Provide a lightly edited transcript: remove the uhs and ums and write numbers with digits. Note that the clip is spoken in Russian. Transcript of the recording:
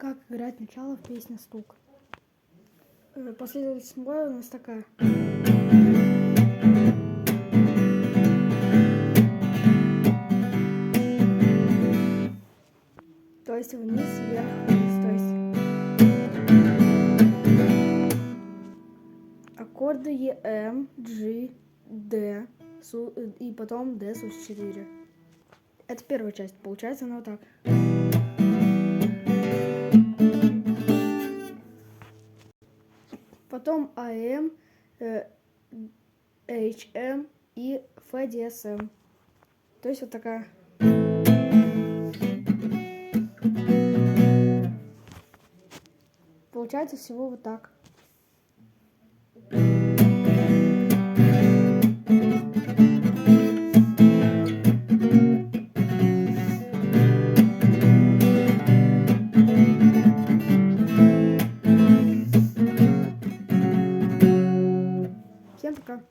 как играть начало в песне «Стук». Последовательность боя у нас такая. То есть вниз, вверх, вниз. То есть аккорды Е, М, G, D и потом D sus4. Это первая часть. Получается она вот так. Потом АМ, HM и FDSM. То есть вот такая. Получается всего вот так. Всем пока.